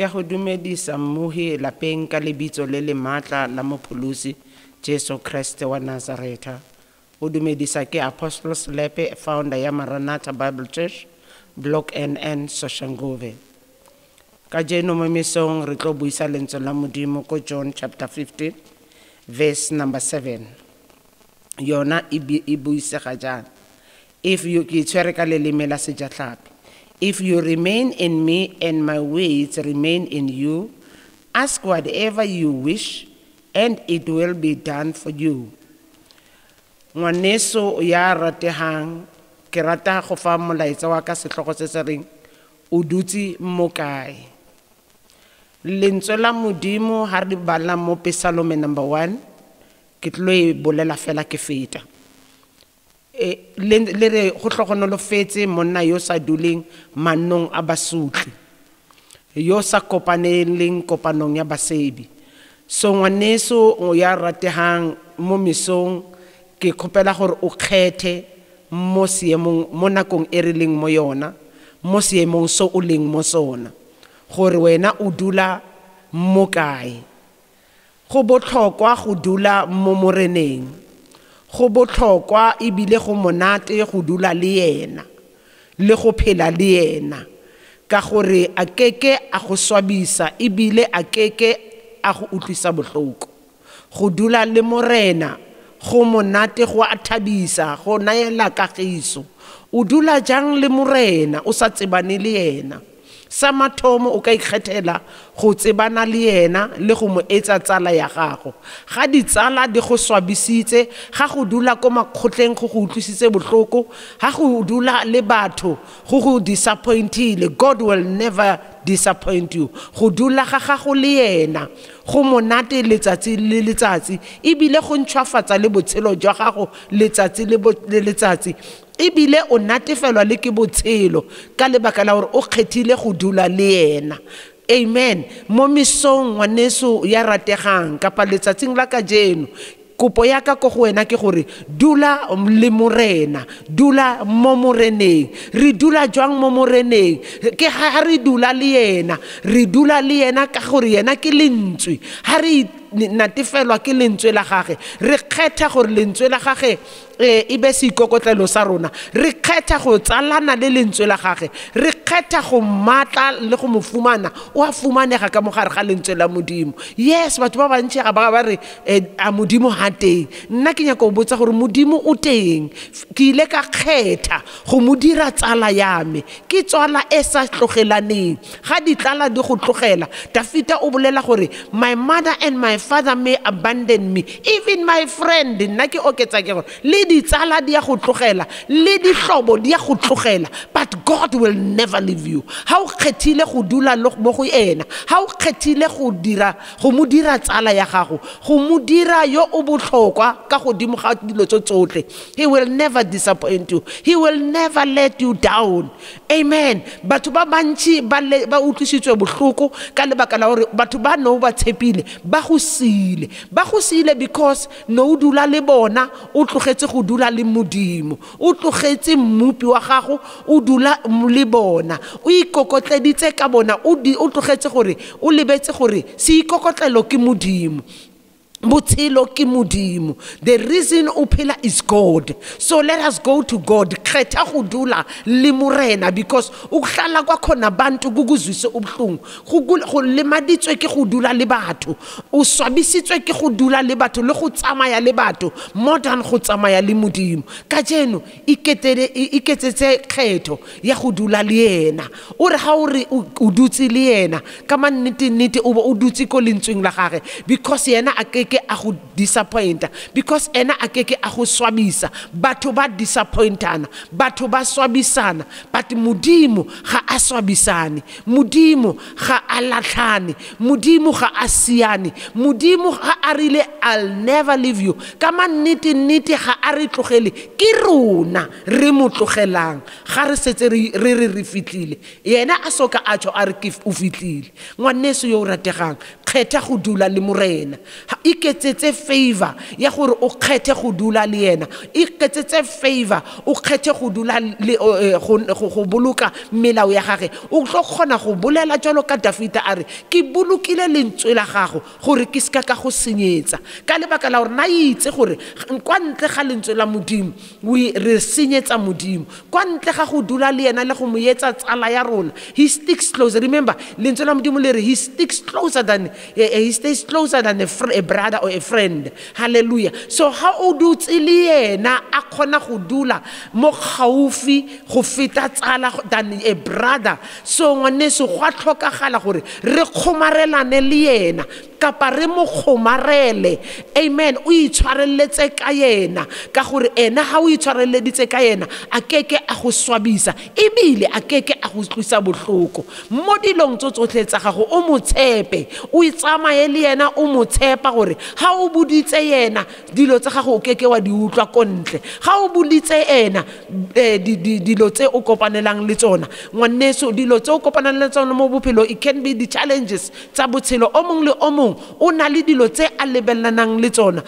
Ke go dumedisa mmuhi lapeng ka lebitso le le matla la mopholosi Jesu Kriste wa Nazareta. O dumedisa ke Apostle Slepe, founder ya Maranatha Bible Church, Block NN Soshanguve. Ka jeno mo mesong re tlo buisa lentswe la Modimo ko John chapter 15 verse number 7. Yona e buisega jana. If you ke tshwere ka leleme la sejatlhapi. If you remain in me and my words remain in you, ask whatever you wish and it will be done for you. Ngwaneso ya ratehang, ke rata go fa molaetsa wa ka setlogo se se reng o dutse mo kae. Lentswe la Modimo ha re bala mo Psalm number 1 ke tlo e bolela fela ke feta. Le re go tlhogonolofetse monna yo sa duleng manong a basutli, yo sa kopaneleng kopanong ya basebi. So ngwaneso o ya ratehang mo mesong ke kgopela gore o kgethe mo seemong mo nakong e re leng mo yona, mo seemong so o leng mo sona, gore wena o dula mo kae. Go botlhokwa go dula mo moreneng, go botlhokwa ebile go monate go dula le yena le go phela le yena, ka gore a keke a go swabisa ebile a keke a go utlwisa botlhoko. Go dula le morena go monate, go a thabisa, go naela kagiso. O dula jang le morena o sa tsebane le yena? Sa mathomo o ka ikgethela go tsebana le yena le go mo etsa tsala ya gago. Ga ditsala di go swabisitse, ga go dula ko makgotleng go go utlwisitse botlhoko, ga go dula le batho go go disappointile, God will never disappoint you. Go dula ga gago le yena go monate letsatsi le letsatsi, ebile go ntšhwafatsa le botshelo jwa gago letsatsi le letsatsi, ebile o natefelwa le ke botshelo ka lebaka la gore o kgethile go dula le yena. Amen. Mo mesong ngwaneso ya rategang kapa letsatsing la ka jeno, kopo ya ka go wena ke gore dula le morena, dula mo moreneng. Re dula jwang mo moreneng? Ke ha re dula le yena, re dula le yena ka gore yena ke lentswe. Ha re natefelwa ke lentswe la gage, re kgetha gore lentswe la gage e be seikokotlelo sa rona. Re kgetha go tsalana le lentswe la gage, re kgetha go matla le go mo fumana o a fumanega ka mogare ga lentswe la Modimo. Yes, batho ba bantši ga ba re a Modimo ha teng. Nna ke nyaka go botsa gore Modimo o teng. Ke ile ka kgetha go mo dira tsala ya me, ke tswala e sa tlogelaneng. Ga ditlala di go tlogela, Dafita o bolela gore my mother and my father may abandon me, even my friend. Nna ke oketsa ke gore le ditsala di ya go tlogela, le dihlobo di ya go tlogela, but God will never leave you. Ha o kgethile go dula mo go ena, ha o kgethile go mo dira tsala ya gago, go mo dira yo o botlhokwa ka godimo ga dilo tsotlhe, he will never disappoint you, he will never let you down. Amen. Batho ba bantši ba utlwisitswe botlhoko ka lebaka la gore batho ba no ba tshepile ba go sile because no dula le bona, o tlogetse go dula le Modimo, o tlogetse mmupi wa gago o dula le bona, o ikokotleditse ka bona, o tlogetse gore o lebetse gore se ikokotlelo ke Modimo, botshelo ke Modimo. The reason o phela is God. So let us go to God. Kgetha go dula le morena because o hlala kwa khona bantu kukuzwise ubhlungu, go lemaditswe ke go dula le batho, o swabisitswe ke go dula le batho le go tsamaya le batho more than go tsamaya le Modimo. Ka jeno iketsetse kgetho ya go dula le yena. O re ha o re o dutse le yena ka mannete o dutse ko lentsweng la gage because yena a ke a go disappointa, because ena a keke a go swabisa. Batho ba disappointana, batho ba swabisana, but Modimo ga a swabisane, Modimo ga a latlhane, Modimo ga a siane, Modimo ga a rile I'll never leave you. Ka mannete ga a re tlogele, ke rona re mo tlogelang ga re setse re fitlile. Yena a soka a tšho a re ke o fitlile. Ngwaneso yo o rategang, kgetha go dula le morena. iketsetse favor ya gore o kgethe go dula le yena, iketsetse favor o kgethe go dula le go boloka melao ya gage. O tlo kgona go bolela jalo ka Dafita a re ke bolokile lentswe la gago gore ke ska ka go senyetsa, ka lebaka la gore na itse gore kwa ntle ga lentswe la Modimo re senyetsa Modimo, kwa ntle ga go dula le yena le go mo etsa tsala ya rona. He sticks closer. Remember lentswe la Modimo le re he sticks closer than he stays closer than a brother or a friend. Hallelujah. So ha o dutse le yena a kgona go dula mo gaufi go feta tsala than a brother. So ngwaneso go a tlhokagala gore re kgomarelane le yena kapa re mo kgomarele. Amen. O itshwareletse ka yena ka gore ena ha o itshwareleditse ka yena a keke a go swabisa ebile a keke a go tlisa bohloko mo dilong tsotlhe tsa gago. O mo tshepe, o itsamaye le yena o mo tshepa gore ha o buditse yena dilo tsa gago o keke wa di utlwa kontle. Ha o buditse ena dilo tse o kopanelang le tsona ngwaneso, dilo tse o kopanelang le tsona mo bophelo, it can be the challenges tsa botshelo. O mong le o mong o na le dilo tse a lebellanang le tsona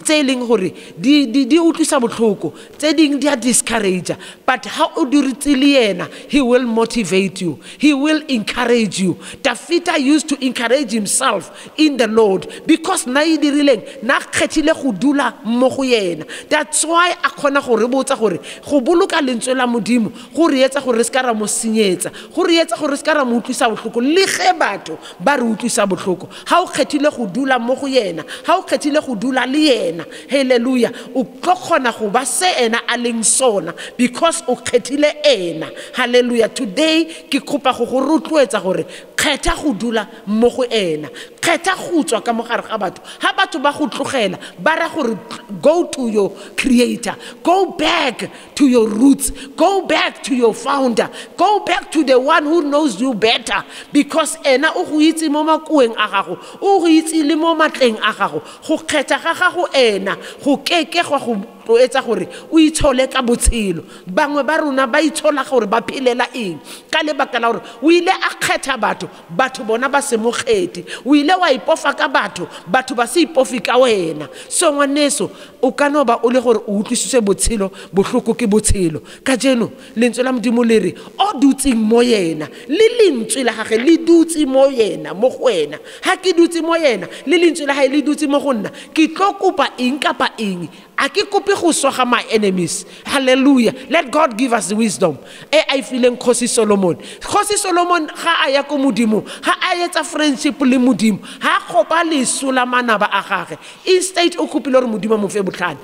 tse leng gore di utlwisa botlhoko, tse ding di a discourage. But how o diritse le yena, he will motivate you, he will encourage you. Dafita used to encourage himself in the Lord because na idirileng na kgethile go dula mo go yena. That's why a kgona go re botsa gore go boloka lentswe la Modimo go re etsa gore se ka ra mo senyetsa, go re etsa gore se ka ra mo utlwisa botlhoko le ge batho ba re utlwisa botlhoko. Ha o kgethile go dula mo go yena, ha o kgethile go dula le yena, hallelujah, o tlo kgona go ba se ena a leng sona because o kgethile ena. Hallelujah. Today ke kopa go go rotloetsa gore kgetha go dula mo go ena, kgetha go tswa ka mogare ga batho. Ha batho ba go tlogela ba ra gore go to your creator, go back to your roots, go back to your founder, go back to the one who knows you better because ena o go itse mo makueng a gago, o go itse le mo matleng a gago. Go kgetha ga gago ena go keke go etsa gore o itshole ka botshelo. Bangwe ba rona ba itshola gore ba phelela eng ka lebaka la gore o ile a kgetha batho bona ba se mogeti, o ile wa ipofa ka batho ba se ipofi ka wena. So ngwaneso o ka no ba o le gore o utlwisise botshelo bohloko ke botshelo. Ka jeno lentswe la Modimo le re o dutseng mo yena le lentswe la gage le dutse mo yena mo go wena. Ha ke dutse mo yena le lentswe la gage le dutse mo go nna, ke tlo kopa eng kapa eng, a ke kope go soga my enemies. Hallelujah. Let God give us the wisdom. I feeling Khosi Solomon ga a ya ko Modimo, ha a etsa friendship le Modimo, ha kopa lesola manaba a gage, instead o kopile gore Modimo mo fe botlhane.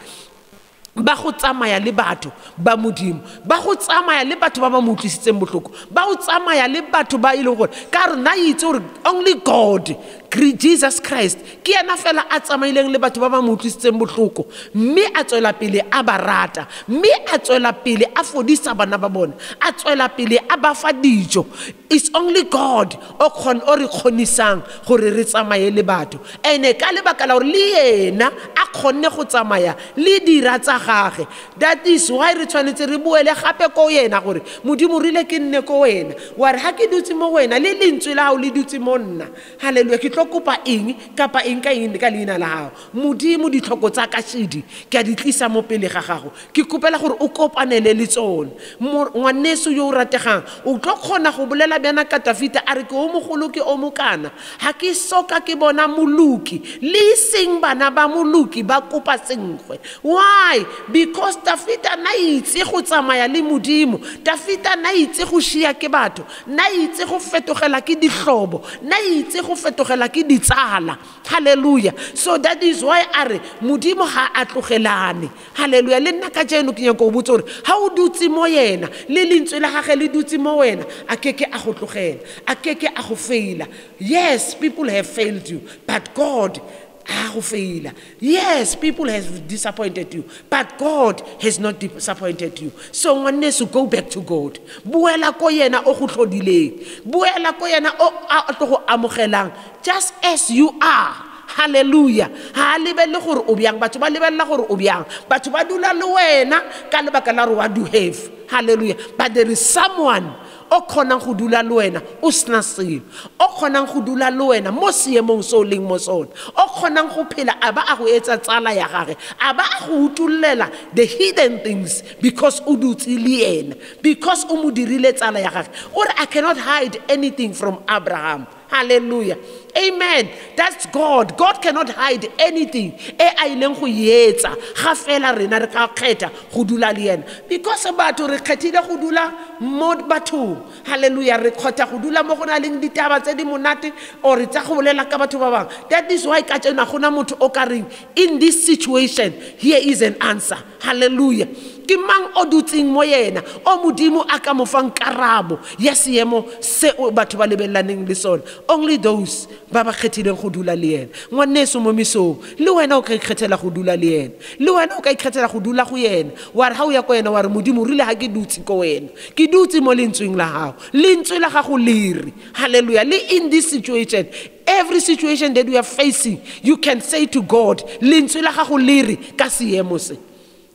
Ba go tsamaya le batho ba Modimo, ba go tsamaya le batho ba ba mo utlwisitseng botlhoko, ba go tsamaya le batho ba ile gore ka re na itse gore only God, Jesus Christ ke ena fela a tsamaileng le batho ba ba mo utlwisitseng botlhoko, mme a tswela pele a ba rata, mme a tswela pele a fodisa bana ba bona, a tswela pele a ba fa dijo. It's only God o re kgonisang gore re tsamaye le batho. Ene ka lebaka la gore le yena a kgonne go tsamaya le dira tsa gage. That is why re tshwanetse re boele gape ko yena gore Modimo rile ke nne ko wena, wa re ha ke dutse mo wena le lentswe la hao le dutse mo nna. Hallelujah. Ke tlo kopa eng kapa eng ka eng ka leina la hao. Modimo ditlhoko tsa ka shidi ke a di tlisa mo pele ga gago, ke kopela gore o kopanele le tsone. Ngwaneso yo o rategang o tlo kgona go bolela bjana ka Dafita a re ke o mogolo ke o mokana, ha ke soka ke bona moluki le seng bana ba moluki ba kopa sengwe. Why? Because Dafita na itse go tsamaya le Modimo, Dafita na itse go shia ke batho, na itse go fetogela ke dihlobo, na itse go fetogela ke ditsala. Hallelujah. So that is why are Modimo ha a tlogelane. Hallelujah. Le nna ka jeno ke nyaka go botsa gore ha o dutse mo yena le lentswe la gage le dutse mo wena, a keke a go tlogela, a keke a go faila. Yes, people have failed you, but God go fail. Yes, people have disappointed you, but God has not disappointed you. So ngwaneso, go back to God. Buela ko yena o go tlhodileng, buela ko yena o a tlo go amogelang just as you are. Hallelujah. Ha lebelle gore o byang, batho ba lebella gore o byang, batho ba dula le wena ka lebaka la re wa do have. Hallelujah. But there is someone o kgonang go dula le wena o sena selo, o kgonang go dula le wena mo seemong se o leng mo sone, o kgonang go phela a ba a go etsa tsala ya gage, a ba a go utulela the hidden things because o dutse le ena, because o mo dirile tsala ya gage. Or I cannot hide anything from Abraham. Hallelujah. Amen. That's God. God cannot hide anything. Because batho re kgethile go dula mo bathong. Hallelujah. Re kgotha go dula mo go na leng ditaba tse di monate or tsa go bolela ka batho ba bang. That is why ka tsena gona motho o ka reng, in this situation here is an answer. Hallelujah. Ke mang o dutseng mo yena o modimo a ka mo fang karabo ya seemo se batho ba lebellaneng le sone. Only those ba ba kgethileng go dula le yena. Ngwaneso mo misong le wena o ka ikgethela go dula le yena, le wena o ka ikgethela go dula go yena. Wa re ha o ya ko yena wa re modimo rile ha ke dutse ko wena, ke dutse mo lentsweng la gago, lentswe la gago lere. Hallelujah. Le in this situation, every situation that we are facing, you can say to God, lentswe la gago lere ka seemo se.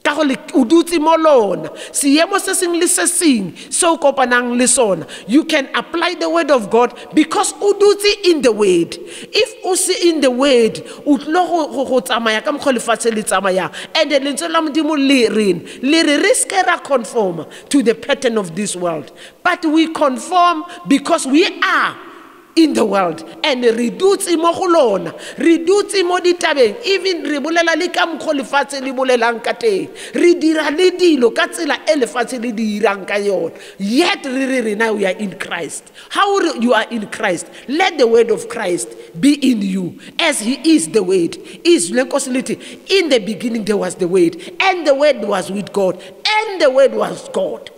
Ka go le udutse mo lona seemo se seng le se seng so kopanang le sona. You can apply the word of God because udutse in the word. If o se in the word o tlo go tsamaya ka mokgwa lefatshe le tsamaya, and lentswe la modimo le re ska ra conform to the pattern of this world, but we conform because we are in the world, and reduce mo go lona, reduce mo ditabeng, even re bolela le ka mokgwa lefatshe le bolelang ka teng, re dira le dilo ka tsela e lefatshe le dirang ka yona. Yet now we are in Christ. How you are in Christ? Let the word of Christ be in you, as he is the word. Is in the beginning there was the word, and the word was with God, and the word was God.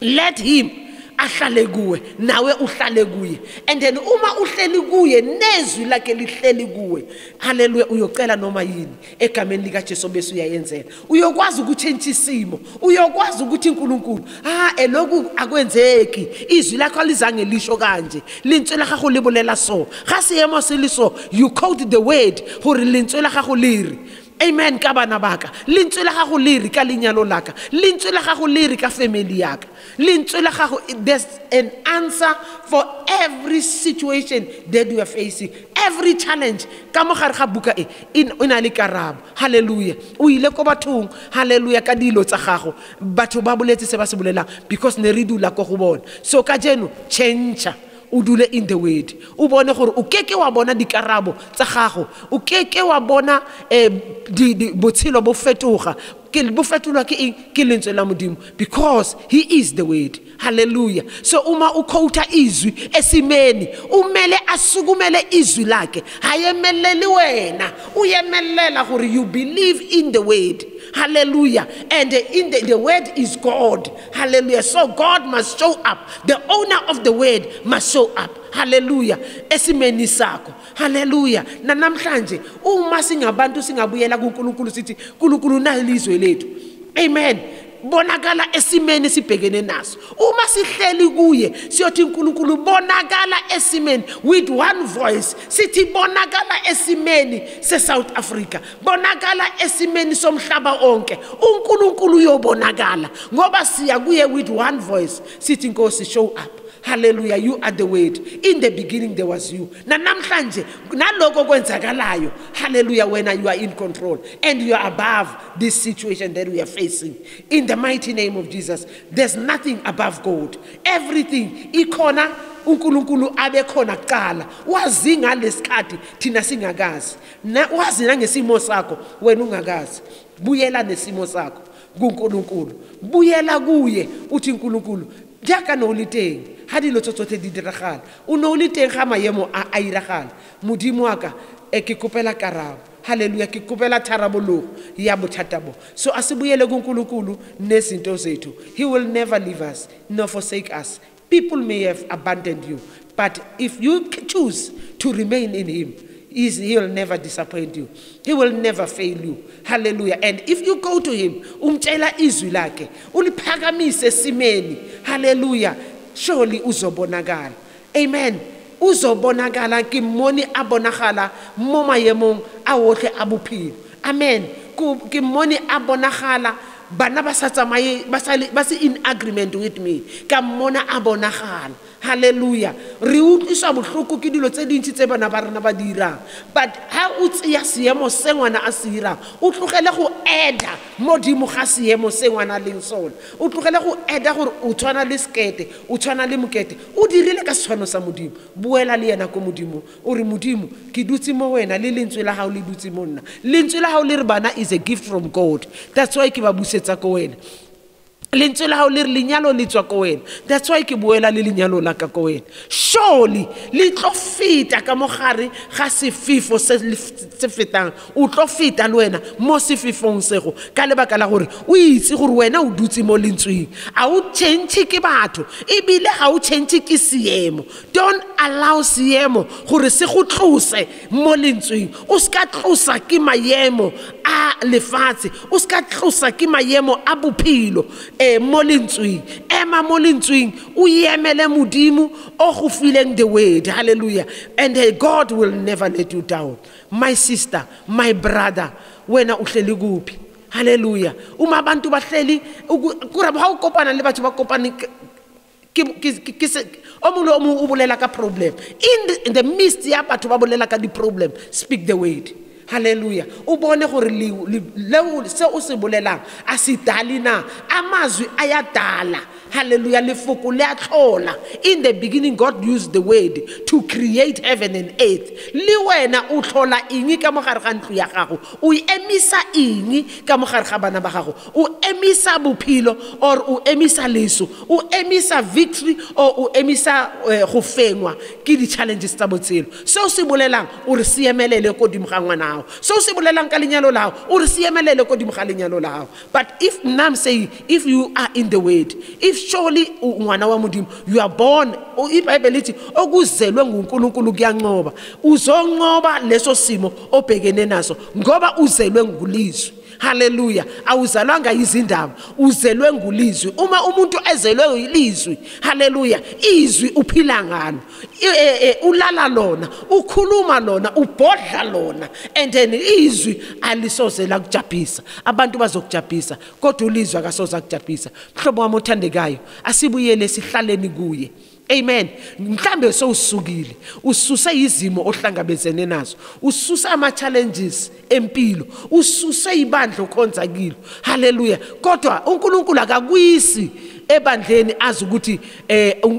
Let him ahlale kuwe nawe uhlale kuye, and then uma uhleli kuye nezwi lakhe lihleli kuwe, haleluya, uyocela noma yini egameni lika Jesu bese uyayenzela. Uyokwazi ukuchange isimo, uyokwazi ukuthi uNkulunkulu eloku akwenzeki, izwi lakho lizange lisho kanje, lentswe la gago le bolela so, ga seemo se le so, you quote the word gore lentswe la gago lere. Amen. Ka bana baka lentswe la gago lere ka lenyalo laka, lentswe la gago lere ka family yaka, lentswe la gago. There's an answer for every situation that we are facing, every challenge. Ka mo gare ga buka e ina le karabo. Hallelujah. O ile ko bathong, hallelujah, ka dilo tsa gago batho ba boletse se ba se bolela because ne re dula ko go bona. So ka jeno change udule in the word, o bone gore o keke wa bona dikarabo tsa gago, o keke wa bona botshelo bo fetoga ke bo fetolwa ke lentswe la modimo, because he is the word. Hallelujah. So uma ukhota izwi esimeni umele asukumele izwi lakhe, hayemeleli wena uyemelela gore you believe in the word. Hallelujah. And in the word is God. Hallelujah. So God must show up. The owner of the word must show up. Hallelujah. Esimeni sakho. Hallelujah. Na namhlanje uma singabantu singabuyela kuNkulunkulu sithi uNkulunkulu nalizwe lethu. Amen. Bonakala esimeni sibhekene naso. Uma sihleli kuye siyothi uNkulunkulu bonakala esimeni with one voice. Sithi bonakala esimeni se South Africa, bonakala esimeni somhlaba onke. uNkulunkulu uyobonakala ngoba siya kuye with one voice. Sithi Nkosi, show up. Hallelujah. You are the word. In the beginning there was you. Na namhlanje naloko kwenzakalayo, hallelujah, when you are in control and you are above this situation that we are facing. In the mighty name of Jesus, there's nothing above God. Everything ikhona uNkulunkulu abekhona kuqala. Wazi ngalesikhathi thina singakazi. Wazi nangesimo sakho wena ungakazi. Buyela nesimo sakho kuNkulunkulu. Buyela kuye uthi uNkulunkulu jaka no liteng ha dilo tsotsote di diragala, o no liteng ga maemo a iragala. Modimo wa ka ke kopela karabo. Hallelujah. Ke kopela tharabologo ya bothata bo. So asibuyele kuNkulunkulu nezinto zethu. He will never leave us nor forsake us. People may have abandoned you, but if you choose to remain in him, he will never disappoint you. He will never fail you. Hallelujah. And if you go to him, umtshela izwi lakhe, uliphakamise esimeni, hallelujah, surely uzobonakala. Amen. Uzobonakala ke moni abonagala mo maemong a otlhe a bophelo. Amen. Ke moni abonagala bana ba sa tsamaye ba se in agreement with me ka mmona a bonagala. Hallelujah. Re utlwiswa bohloko ke dilo tse dintsi tse bana ba rena ba dirang, but ha o tseya seemo se ngwana a se dirang o tlogele go eda modimo ga seemo se ngwana leng sona, o tlogele go eda gore o tshwana le skete, o tshwana le mokete, o dirile ka setshwano sa modimo. Buela le yena ko modimo o re modimo ke dutse mo wena le lentswe la hao le dutse mo nna, lentswe la hao le re bana is a gift from God. That's why ke ba busetsa ko wena. Lentswe la hao le re lenyalo le tswa ko wena. That's why ke buela le lenyalo la ka ko wena. Surely le tlo feta ka mogare ga sefifo se fetang, o tlo feta le wena mo sefifong sego ka lebaka la gore o itse gore wena o dutse mo lentsweng, a o change ke batho ebile ga o change ke seemo. Don't allow seemo gore se go tlose mo lentsweng, o ska tlosa ke maemo a lefatshe, o ska tlosa ke maemo a bophelo mo lentsweng. Ema mo lentsweng o yemele modimo o go fileng the word. Hallelujah. And God will never let you down. My sister, my brother, wena uhleli kuphi? Hallelujah. Uma abantu bahleli kura ba ukopana le batho ba kopane ke omulo omu ubulela ka problem. In the midst ya batho ba bolela ka di problem, speak the word. Hallelujah. Ubone gore le se o se bolelang a se dali na amazwi ayadala. Hallelujah. Lefoko le a tlola. In the beginning God used the word to create heaven and earth. Le wena o tlola eng ka mogare ga ntlo ya gago, o emisa eng ka mogare ga bana ba gago, o emisa bophelo or o emisa leso, o emisa victory or o emisa go fengwa ke di challenges tsa botshelo. So se bolelang o re se emelele ko dimo ga ngwana. So se bolelang ka lenyalo lao o re se emelele ko dimo ga lenyalo lao. But if I'm saying, if you are in the word, if surely ngwana wa modimo, you are born, o iBhayibheli lithi okuzelwe nguNkulunkulu kuyanqoba, uzonqoba leso simo obhekene naso ngoba uzelwe ngulizwi. Hallelujah. Awuzalwanga izindaba, uzelwe ngulizwi. Uma umuntu ezelwe yilizwi, hallelujah, izwi uphila ngalo, ulala lona, ukhuluma lona, ubhodla lona, and then izwi alisoze la kujabhisa. Abantu bazokujabhisa kodwa ulizwi akasoze akujabhisa. Mhlobo wami othandekayo, asibuyele sihlaleni kuye. Amen. Mhlambe so usukile, ususa izimo ohlangabezene nazo, ususa ama challenges empilo, ususa ibandla okhonzakile. Hallelujah. Kodwa uNkulunkulu akakuyisi ebandleni azi ukuthi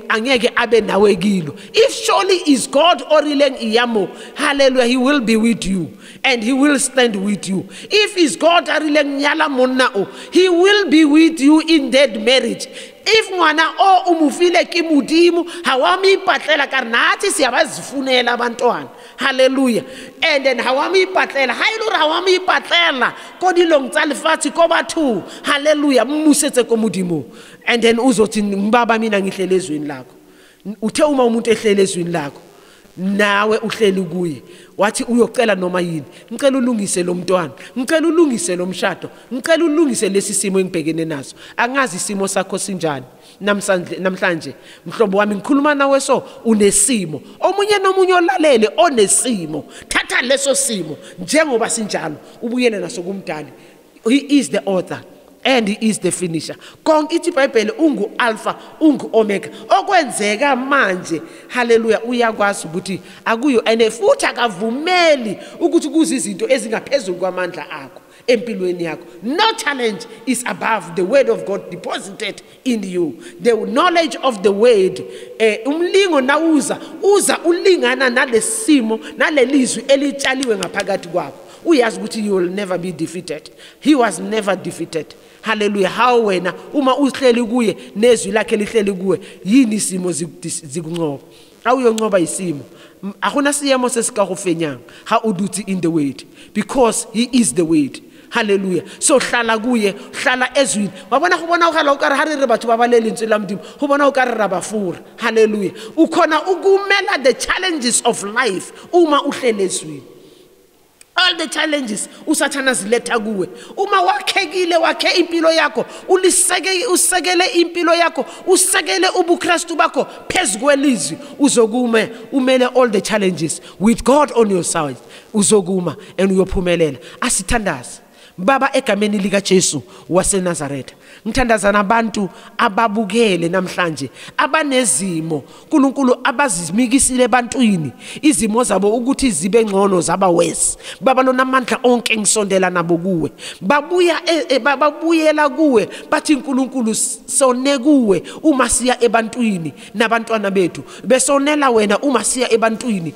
angeke abe nawe kilo. If surely is God orileng iyamo, hallelujah, he will be with you and he will stand with you. If is God orileng nyala monna o, he will be with you in that marriage. If ngwana o umufile ke modimo ha wa mi ipatlela ka nathi siyabazifunela abantwana. Hallelujah. And then ha wa mi ipatlela, ha ile ha wa mi ipatlela ko dilong tsa lefatshe ko batho. Hallelujah. Mmusetse ko modimo. And then uzothi mbaba mina ngihlele ezweni lakho. Uthe uma umuntu ehlele ezweni lakho, nawe uhleli kuye, wathi uyocela noma yini, ngicela ulungise lo mntwana, ngicela ulungise lo mshado, ngicela ulungise lesi simo engibhekene naso. Angazi isimo sakho sinjani namhlanje mhlobo wami, ngikhuluma nawe so unesimo, omunye nomunye olalele onesimo, thatha leso simo njengoba sinjalo ubuyele naso kumdali. He is the author and he is the finisher. Konke ithi iBhayibheli ungu alpha ungu omega. Okwenzeka manje, hallelujah, uyakwazi ukuthi akuyo ene futhi akavumeli ukuthi kuze izinto ezingaphezulu kwamandla akho empilweni yakho. No challenge is above the word of God deposited in you. The knowledge of the word, umlingo nawuza ulingana nalesimo nalelizwi elitshaliwe ngaphakathi kwakho. Uyazi ukuthi you will never be defeated. He was never defeated. Hallelujah. How wena uma uhleli kuye nezwi lakhe lihleli kuwe, yini isimo zikunqoba? Awuyonqoba isimo. Akuna siyemo sesikagofenyanga ha uduthi in the word, because he is the word. Hallelujah. So hlala kuye, hlala ezwini. Wabona ukhala ukare ha re batho ba balele ntse la modimo, go bona ukare ra bafura. Hallelujah. Ukhona ukumela the challenges of life uma uhlele ezwini. All the challenges usathana ziletha kuwe. Uma wakhekile wakhe impilo yakho, usekele impilo yakho, usekele ubuKristu bakho phezu kwelizwi, uzokuma umele all the challenges with God on your side. Uzokuma and uyophumelela. Asithandaze. Baba, egameni lika Jesu waseNazaretha, ngithandazana abantu ababukele namhlanje abanezimo uNkulunkulu abazimikisile ebantwini izimo zabo ukuthi zibe ngcono zaba worse. Baba, lona amandla onke ngisondela nabo kuwe, babuyela kuwe bathi uNkulunkulu sone kuwe uma siya ebantwini nabantwana bethu, besonela wena uma siya ebantwini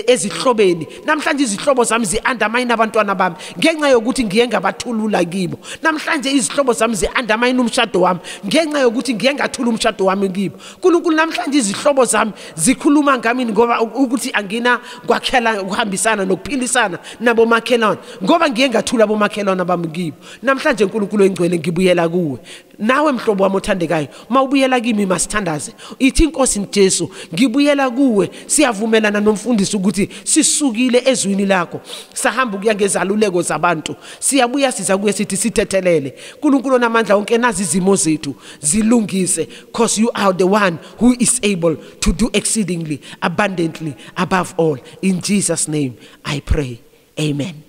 ezihlobeni. Namhlanje izihlobo zami zi-undermine abantwana bami ngenxa yokuthi ngiye ngabathulula kibo. Namhlanje izihlobo zami zi-undermine umshado wami ngenxa yokuthi ngiye ngathula umshado wami kibo. uNkulunkulu, namhlanje izihlobo zami zikhuluma ngami ngoba ukuthi angina kwakhela ukuhambisana nokuphilisana nabo makhelwane ngoba ngiye ngathula bomakhelwane bami kibo. Namhlanje uNkulunkulu engcwele ngibuyela kuwe. Nawe mhlobo wami othandekayo, mawubuyela kimi masithandaze, ithi inkosi Jesu ngibuyela kuwe. Siyavumelana nomfundisi ukuthi sisukile ezwini lakho sahamba ukuya ngezaluleko zabantu, siyabuya siza kuye sithi sithethelele. uNkulunkulu namandla onke, nazi izimo zethu zilungise, because you are the one who is able to do exceedingly abundantly above all. In Jesus' name I pray, amen.